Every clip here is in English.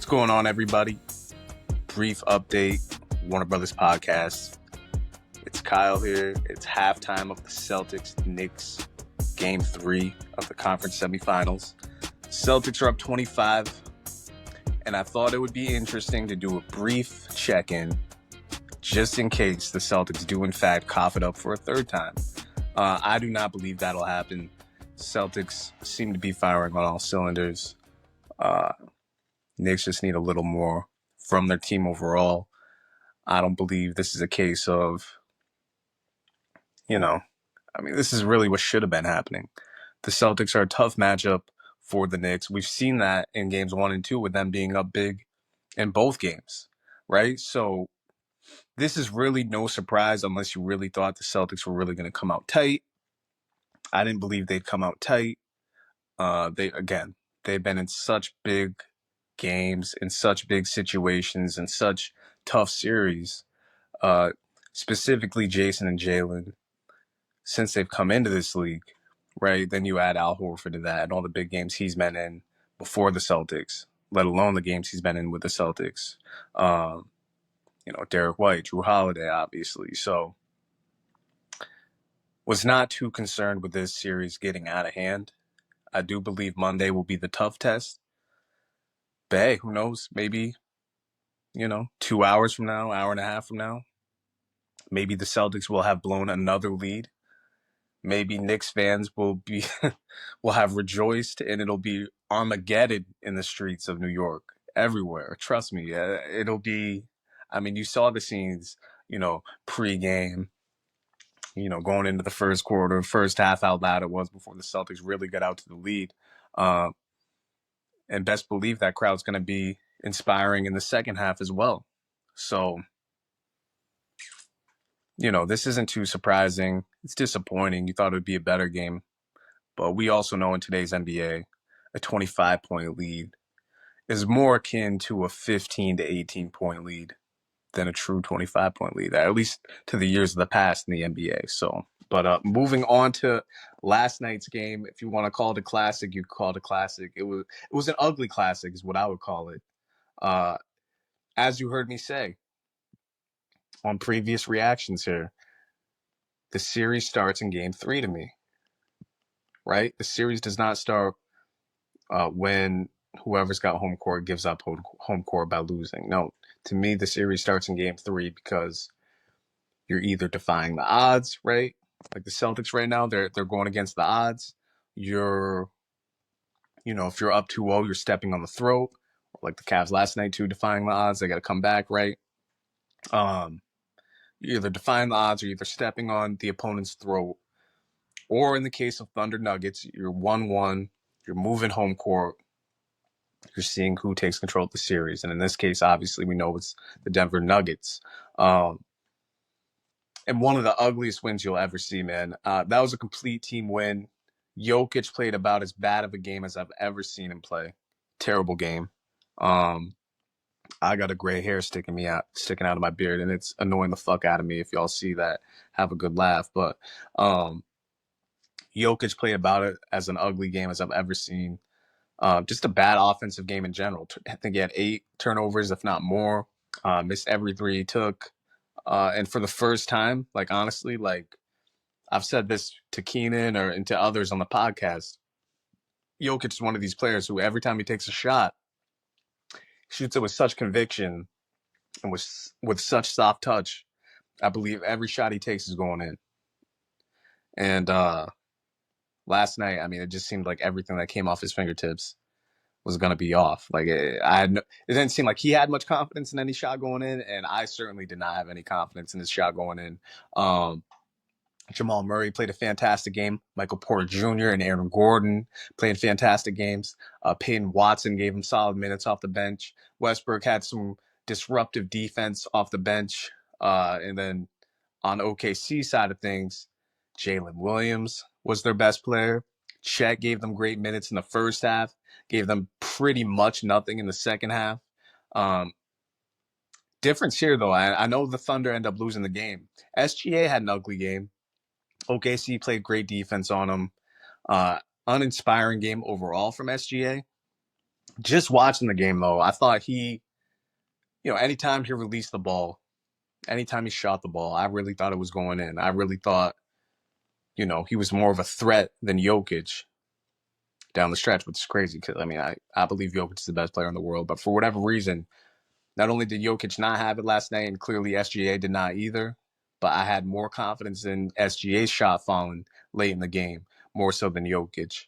What's going on, everybody? Brief update, Warner Brothas Podcast. It's Kyle here. It's halftime of the Celtics Knicks Game 3 of the conference semifinals. Celtics are up 25, and I thought it would be interesting to do a brief check-in just in case the Celtics do in fact cough it up for a third time. I do not believe that'll happen. Celtics seem to be firing on all cylinders. Knicks just need a little more from their team overall. I don't believe this is a case of, this is really what should have been happening. The Celtics are a tough matchup for the Knicks. We've seen that in games 1 and 2 with them being up big in both games, right? So this is really no surprise unless you really thought the Celtics were really going to come out tight. I didn't believe they'd come out tight. They've been in such big games, in such big situations, in such tough series, specifically Jason and Jalen, since they've come into this league, right? Then you add Al Horford to that and all the big games he's been in before the Celtics, let alone the games he's been in with the Celtics. Derek White, Drew Holiday, obviously. So was not too concerned with this series getting out of hand. I do believe Monday will be the tough test. But hey, who knows? Maybe, 2 hours from now, hour and a half from now, maybe the Celtics will have blown another lead. Maybe Knicks fans will have rejoiced, and it'll be Armageddon in the streets of New York, everywhere. Trust me, it'll be. I mean, you saw the scenes, pre-game, going into the first quarter, first half, how loud it was before the Celtics really got out to the lead. And best believe that crowd's going to be inspiring in the second half as well. So, this isn't too surprising. It's disappointing. You thought it would be a better game. But we also know in today's NBA, a 25-point lead is more akin to a 15 to 18-point lead than a true 25-point lead, at least to the years of the past in the NBA. So, but moving on to last night's game, if you want to call it a classic, you call it a classic. It was an ugly classic is what I would call it. As you heard me say on previous reactions here, the series starts in Game 3 to me, right? The series does not start when whoever's got home court gives up home court by losing. No, to me, the series starts in Game 3 because you're either defying the odds, right? Like the Celtics right now, they're going against the odds. If you're up 2-0, you're stepping on the throat. Like the Cavs last night too, defying the odds. They got to come back, right? You're either defying the odds or you're either stepping on the opponent's throat. Or in the case of Thunder Nuggets, you're 1-1, you're moving home court, you're seeing who takes control of the series. And in this case, obviously, we know it's the Denver Nuggets. And one of the ugliest wins you'll ever see, man. That was a complete team win. Jokic played about as bad of a game as I've ever seen him play. Terrible game. I got a gray hair sticking out of my beard, and it's annoying the fuck out of me. If y'all see that, have a good laugh. But Jokic played about it as an ugly game as I've ever seen. Just a bad offensive game in general. I think he had 8 turnovers, if not more. Missed every 3 he took. And for the first time, honestly, I've said this to Keenan and to others on the podcast, Jokic is one of these players who every time he takes a shot, shoots it with such conviction and with such soft touch. I believe every shot he takes is going in. And last night, it just seemed like everything that came off his fingertips was going to be off. It didn't seem like he had much confidence in any shot going in, and I certainly did not have any confidence in his shot going in. Jamal Murray played a fantastic game. Michael Porter Jr. and Aaron Gordon played fantastic games. Peyton Watson gave him solid minutes off the bench. Westbrook had some disruptive defense off the bench. And then on OKC side of things, Jalen Williams was their best player. Chet gave them great minutes in the first half, gave them pretty much nothing in the second half. Difference here, though, I know the Thunder end up losing the game. SGA had an ugly game. OKC played great defense on him. Uninspiring game overall from SGA. Just watching the game, though, I thought anytime he released the ball, anytime he shot the ball, I really thought it was going in. I really thought, he was more of a threat than Jokic down the stretch, which is crazy because, I believe Jokic is the best player in the world. But for whatever reason, not only did Jokic not have it last night, and clearly SGA did not either, but I had more confidence in SGA's shot falling late in the game, more so than Jokic.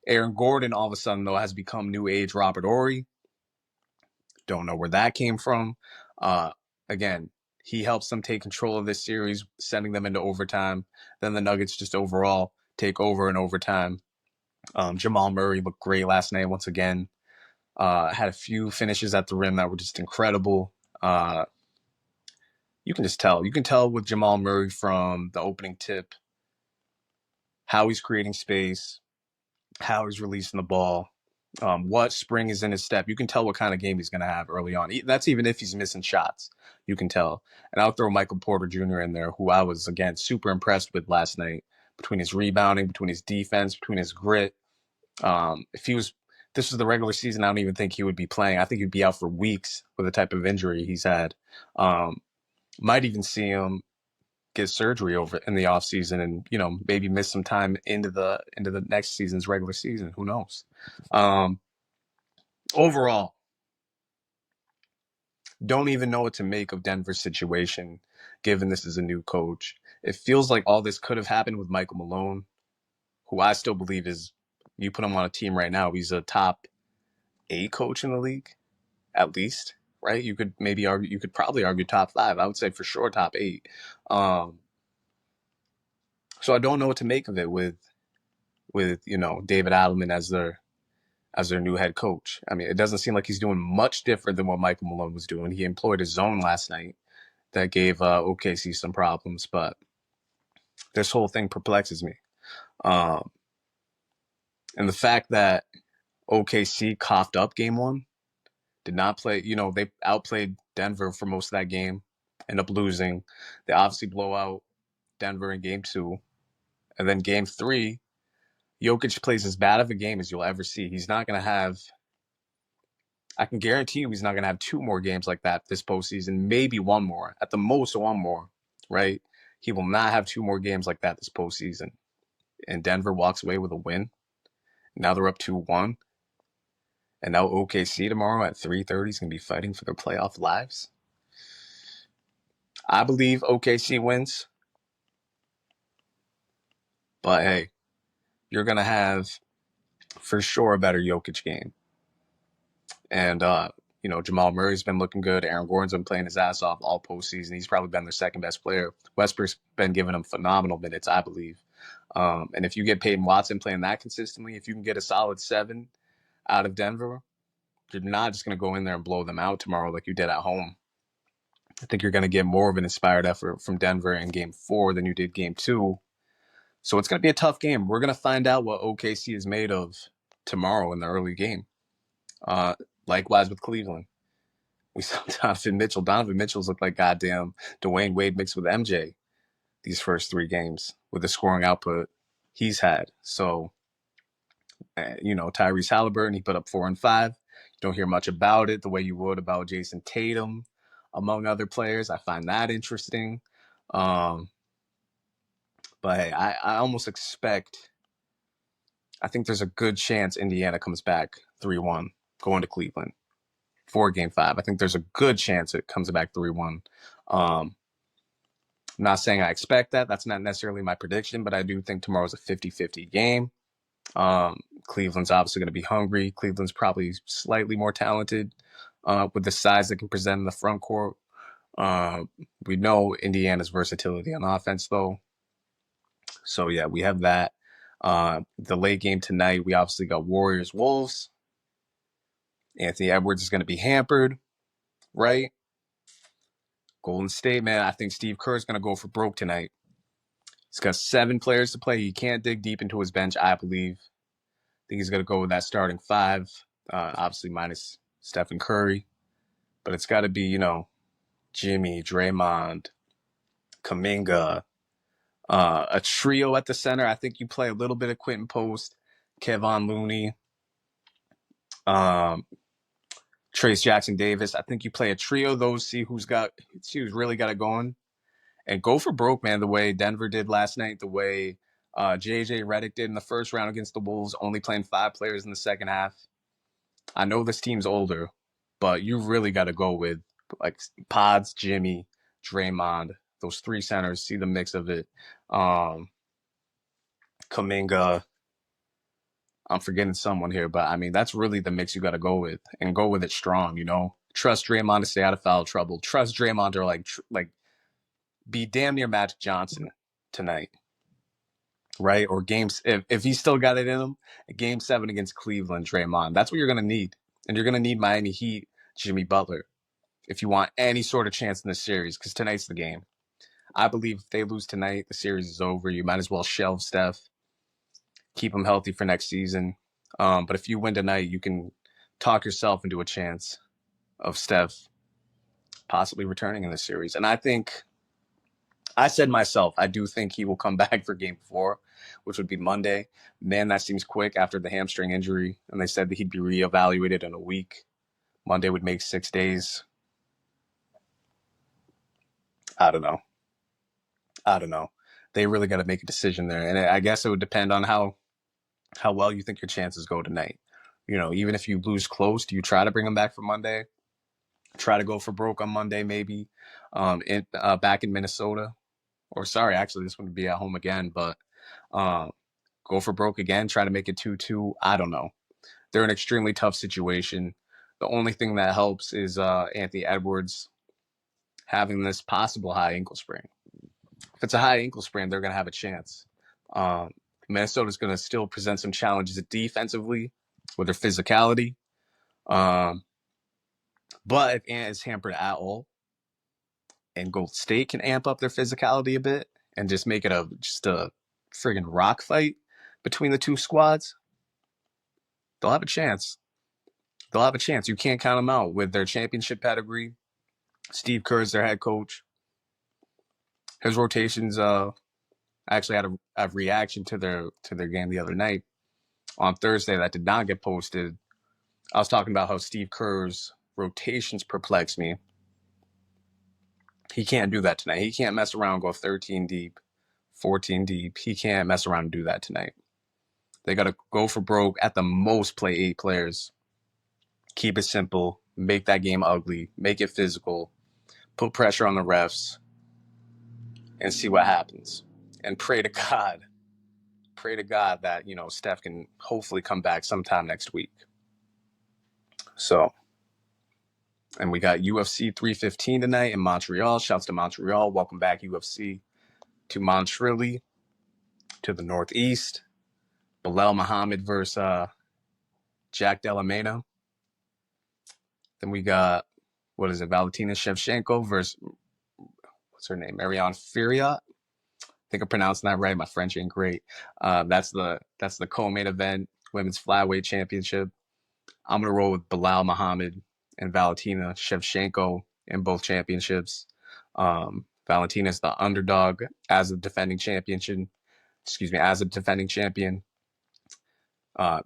Aaron Gordon, all of a sudden, though, has become new age Robert Horry. Don't know where that came from. Again, he helps them take control of this series, sending them into overtime. Then the Nuggets just overall take over in overtime. Jamal Murray looked great last night once again. Had a few finishes at the rim that were just incredible. You can just tell. You can tell with Jamal Murray from the opening tip how he's creating space, how he's releasing the ball, what spring is in his step. You can tell what kind of game he's going to have early on. That's even if he's missing shots. You can tell. And I'll throw Michael Porter Jr. in there, who I was, again, super impressed with last night, between his rebounding, between his defense, between his grit. If this was the regular season, I don't even think he would be playing. I think he'd be out for weeks with the type of injury he's had. Might even see him get surgery over in the offseason and, maybe miss some time into the next season's regular season. Who knows? Overall, don't even know what to make of Denver's situation, given this is a new coach. It feels like all this could have happened with Michael Malone, who I still believe is, you put him on a team right now, he's a top 8 coach in the league, at least, right? You could probably argue top 5. I would say for sure top 8. So I don't know what to make of it with David Adelman as their new head coach. It doesn't seem like he's doing much different than what Michael Malone was doing. He employed a zone last night that gave OKC some problems, but this whole thing perplexes me. And the fact that OKC coughed up game 1, did not play, they outplayed Denver for most of that game, end up losing. They obviously blow out Denver in game 2. And then game 3, Jokic plays as bad of a game as you'll ever see. He's not going to have, I can guarantee you he's not going to have 2 more games like that this postseason, maybe 1 more, at the most 1 more, right? He will not have 2 more games like that this postseason. And Denver walks away with a win. Now they're up 2-1. And now OKC tomorrow at 3:30 is going to be fighting for their playoff lives. I believe OKC wins. But hey, you're going to have, for sure, a better Jokic game. And, Jamal Murray's been looking good. Aaron Gordon's been playing his ass off all postseason. He's probably been their second best player. Westbrook's been giving him phenomenal minutes, I believe. And if you get Peyton Watson playing that consistently, if you can get a solid 7 out of Denver, you're not just going to go in there and blow them out tomorrow like you did at home. I think you're going to get more of an inspired effort from Denver in game 4 than you did game 2. So it's going to be a tough game. We're going to find out what OKC is made of tomorrow in the early game. Likewise with Cleveland. We saw Donovan Mitchell. Donovan Mitchell's looked like goddamn Dwayne Wade mixed with MJ these first 3 games with the scoring output he's had. So, Tyrese Halliburton, he put up 4 and 5. You don't hear much about it the way you would about Jason Tatum, among other players. I find that interesting. But hey, I almost expect, I think there's a good chance Indiana comes back 3-1 going to Cleveland for game 5. I think there's a good chance it comes back 3-1. I'm not saying I expect that. That's not necessarily my prediction, but I do think tomorrow's a 50-50 game. Cleveland's obviously going to be hungry. Cleveland's probably slightly more talented with the size they can present in the front court. We know Indiana's versatility on offense, though. So, yeah, we have that. The late game tonight, we obviously got Warriors-Wolves. Anthony Edwards is going to be hampered, right? Golden State, man, I think Steve Kerr is going to go for broke tonight. He's got 7 players to play. He can't dig deep into his bench, I believe. I think he's going to go with that starting 5, obviously minus Stephen Curry. But it's got to be, Jimmy, Draymond, Kuminga, a trio at the center. I think you play a little bit of Quentin Post, Kevon Looney, Um, Trace Jackson Davis. I think you play a trio of those, see who's really got it going, and go for broke, man. The way Denver did last night, the way JJ Redick did in the first round against the Wolves, only playing 5 players in the second half. I know this team's older, but you really got to go with like Pods, Jimmy, Draymond, those 3 centers. See the mix of it. Kuminga. I'm forgetting someone here, but I mean that's really the mix you got to go with, and go with it strong. Trust Draymond to stay out of foul trouble. Trust Draymond to like be damn near Magic Johnson tonight, right? Or games if he's still got it in him, Game 7 against Cleveland, Draymond. That's what you're gonna need, and you're gonna need Miami Heat, Jimmy Butler, if you want any sort of chance in this series, because tonight's the game. I believe if they lose tonight, the series is over. You might as well shelve Steph, keep him healthy for next season. But if you win tonight, you can talk yourself into a chance of Steph possibly returning in this series. And I said myself, I do think he will come back for Game 4, which would be Monday. Man, that seems quick after the hamstring injury. And they said that he'd be reevaluated in a week. Monday would make 6 days. I don't know. They really got to make a decision there. And I guess it would depend on how well you think your chances go tonight. Even if you lose close, do you try to bring him back for Monday? Try to go for broke on Monday, maybe, back in Minnesota. Or sorry, actually, this would be at home again, but go for broke again, try to make it 2-2. I don't know. They're in an extremely tough situation. The only thing that helps is Anthony Edwards having this possible high ankle sprain. If it's a high ankle sprain, they're going to have a chance. Minnesota's going to still present some challenges defensively with their physicality. But if Ant is hampered at all, and Gold State can amp up their physicality a bit and just make it just a friggin' rock fight between the two squads, they'll have a chance. You can't count them out with their championship pedigree. Steve Kerr is their head coach. His rotations actually had a reaction to their game the other night on Thursday that did not get posted. I was talking about how Steve Kerr's rotations perplex me. He can't do that tonight. He can't mess around and go 13 deep, 14 deep. He can't mess around and do that tonight. They got to go for broke, at the most play 8 players. Keep it simple. Make that game ugly. Make it physical. Put pressure on the refs and see what happens. And pray to God that, Steph can hopefully come back sometime next week. So, and we got UFC 315 tonight in Montreal. Shouts to Montreal. Welcome back, UFC, to Montreal, to the Northeast. Bilal Muhammad versus Jack Della Mena. Then we got, Valentina Shevchenko versus, what's her name? Marion Furiat. I think I'm pronouncing that right. My French ain't great. That's the co-main event, women's flyweight championship. I'm going to roll with Bilal Muhammad and Valentina Shevchenko in both championships. Valentina's the underdog as a defending champion.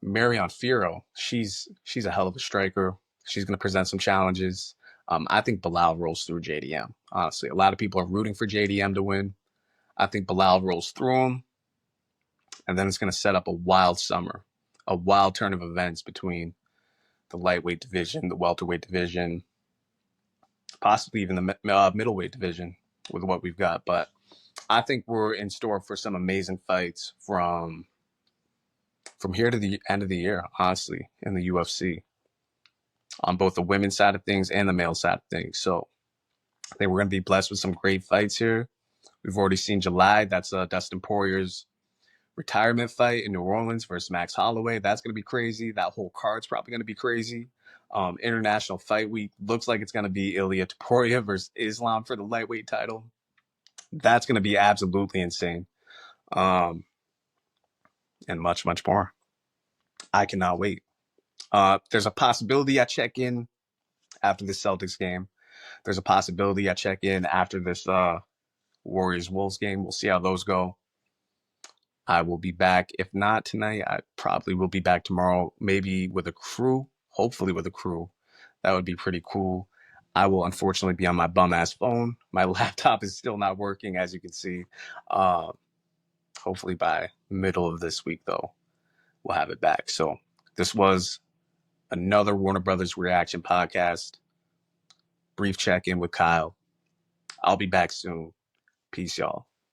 Marion Furo, she's a hell of a striker. She's going to present some challenges. I think Bilal rolls through JDM. Honestly, a lot of people are rooting for JDM to win. I think Bilal rolls through him, and then it's going to set up a wild summer, a wild turn of events between the lightweight division, the welterweight division, possibly even the middleweight division with what we've got. But I think we're in store for some amazing fights from here to the end of the year, honestly, in the UFC, on both the women's side of things and the male side of things. So I think we're going to be blessed with some great fights here. We've already seen July. That's Dustin Poirier's retirement fight in New Orleans versus Max Holloway. That's going to be crazy. That whole card's probably going to be crazy. International Fight Week looks like it's going to be Ilia Topuria versus Islam for the lightweight title. That's going to be absolutely insane. And much, much more. I cannot wait. There's a possibility I check in after the Celtics game. There's a possibility I check in after this Warriors-Wolves game. We'll see how those go. I will be back. If not tonight, I probably will be back tomorrow, maybe with a crew. hopefully with a crew. That would be pretty cool. I will unfortunately be on my bum ass phone. My laptop is still not working, as you can see. Uh, Hopefully by middle of this week, though, we'll have it back. So this was another Warner Brothas reaction podcast. Brief check in with Kyle. I'll be back soon. Peace, y'all.